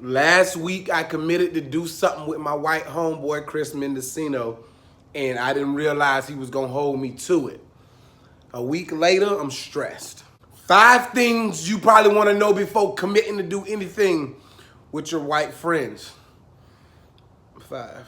Last week, I committed to do something with my white homeboy, Chris Mendocino, and I didn't realize he was going to hold me to it. A week later, I'm stressed. 5 things you probably want to know before committing to do anything with your white friends. 5.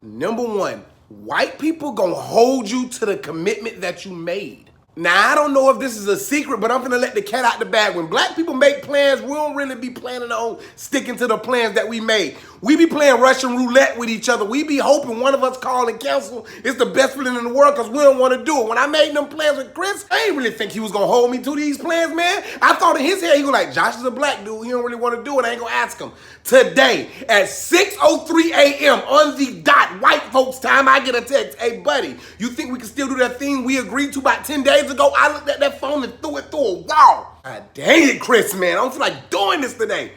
Number 1, white people going to hold you to the commitment that you made. Now, I don't know if this is a secret, but I'm gonna let the cat out the bag. When black people make plans, we don't really be planning on sticking to the plans that we made. We be playing Russian roulette with each other. We be hoping one of us call and cancel. It's the best feeling in the world because we don't want to do it. When I made them plans with Chris, I didn't really think he was gonna hold me to these plans, man. I thought in his head, he was like, Josh is a black dude. He don't really want to do it. I ain't gonna ask him. Today, at 6:03 a.m. on the dot, white folks time, I get a text. Hey, buddy, you think we can still do that thing we agreed to about 10 days ago? I looked at that phone and threw it through a wall. God dang it, Chris, man. I don't feel like doing this today.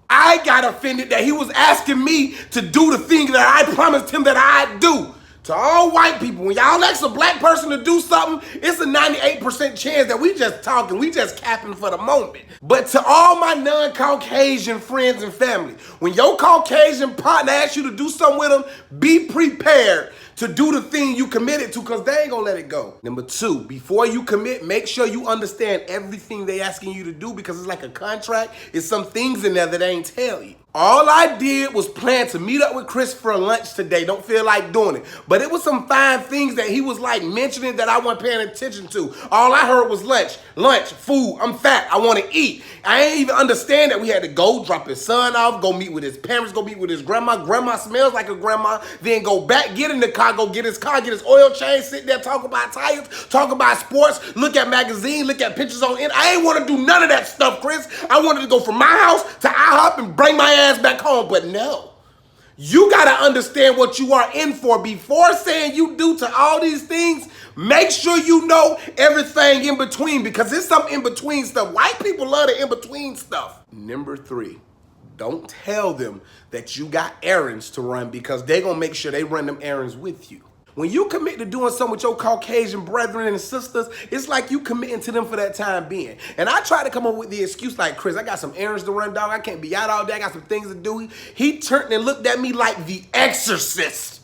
I got offended that he was asking me to do the thing that I promised him that I'd do. To all white people, when y'all ask a black person to do something, it's a 98% chance that we just talking, we just capping for the moment. But to all my non-Caucasian friends and family, when your Caucasian partner asks you to do something with them, be prepared to do the thing you committed to because they ain't gonna let it go. Number 2, before you commit, make sure you understand everything they asking you to do because it's like a contract. It's some things in there that they ain't tell you. All I did was plan to meet up with Chris for lunch today. Don't feel like doing it. But it was some fine things that he was like mentioning that I wasn't paying attention to. All I heard was lunch, food, I'm fat, I want to eat. I ain't even understand that we had to go drop his son off, go meet with his parents, go meet with his grandma. Grandma smells like a grandma. Then go back, get in the car, go get his car, get his oil change, sit there, talk about tires, talk about sports, look at magazines, look at pictures on it. I ain't want to do none of that stuff, Chris. I wanted to go from my house to Ihop and bring my ass back home, but no. You got to understand what you are in for. Before saying you do to all these things, make sure you know everything in between because there's some in-between stuff. White people love the in-between stuff. Number 3, don't tell them that you got errands to run because they're going to make sure they run them errands with you. When you commit to doing something with your Caucasian brethren and sisters, it's like you committing to them for that time being. And I tried to come up with the excuse like, Chris, I got some errands to run, dog. I can't be out all day. I got some things to do. He turned and looked at me like the exorcist.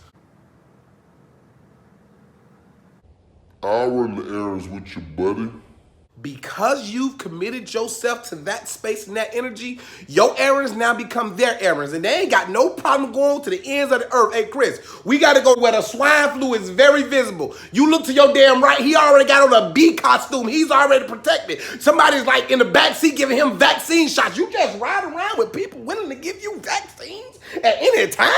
I'll run the errands with you, buddy. Because you've committed yourself to that space and that energy, your errands now become their errands. And they ain't got no problem going to the ends of the earth. Hey, Chris, we got to go where the swine flu is very visible. You look to your damn right, he already got on a bee costume. He's already protected. Somebody's like in the backseat giving him vaccine shots. You just ride around with people willing to give you vaccines at any time?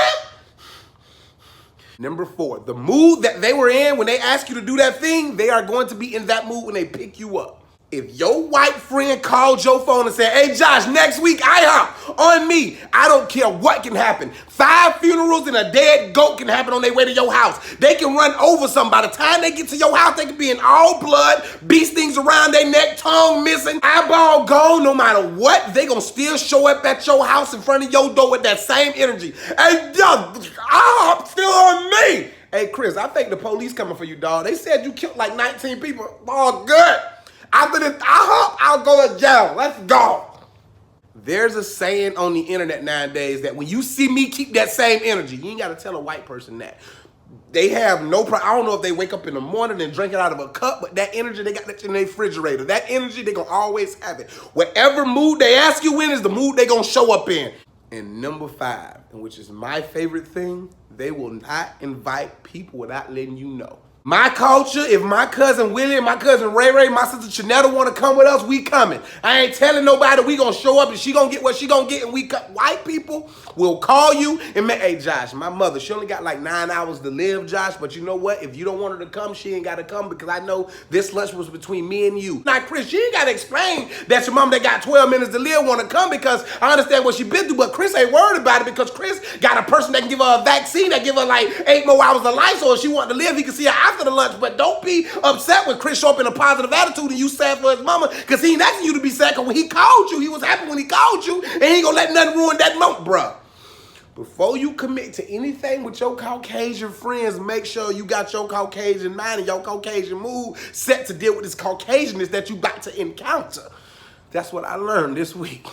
Number 4, the mood that they were in when they ask you to do that thing, they are going to be in that mood when they pick you up. If your white friend called your phone and said, hey, Josh, next week, Ihop, on me. I don't care what can happen. 5 funerals and a dead goat can happen on their way to your house. They can run over something. By the time they get to your house, they can be in all blood, bee stings around their neck, tongue missing, eyeball gone. No matter what, they going to still show up at your house in front of your door with that same energy. Hey, Ihop, still on me. Hey, Chris, I think the police coming for you, dog. They said you killed like 19 people. Oh, good. After this, I'll go to jail. Let's go. There's a saying on the internet nowadays that when you see me keep that same energy, you ain't got to tell a white person that. They have no problem. I don't know if they wake up in the morning and drink it out of a cup, but that energy, they got that in their refrigerator. That energy, they going to always have it. Whatever mood they ask you in is the mood they going to show up in. And number 5, and which is my favorite thing, they will not invite people without letting you know. My culture, if my cousin Willie and my cousin Ray Ray, my sister Chanetta want to come with us, we coming. I ain't telling nobody we going to show up and she going to get what she going to get and we come. White people will call you and make, hey, Josh, my mother, she only got like 9 hours to live, Josh, but you know what? If you don't want her to come, she ain't got to come because I know this lunch was between me and you. Now, Chris, you ain't got to explain that your mom that got 12 minutes to live want to come because I understand what she been through, but Chris ain't worried about it because Chris got a person that can give her a vaccine that give her like 8 more hours of life, so if she want to live, he can see her after the lunch. But don't be upset when Chris show up in a positive attitude and you sad for his mama because he ain't asking you to be sad because when he called you, he was happy when he called you and he ain't gonna let nothing ruin that moment, bruh. Before you commit to anything with your Caucasian friends, make sure you got your Caucasian mind and your Caucasian mood set to deal with this Caucasianness that you about to encounter. That's what I learned this week.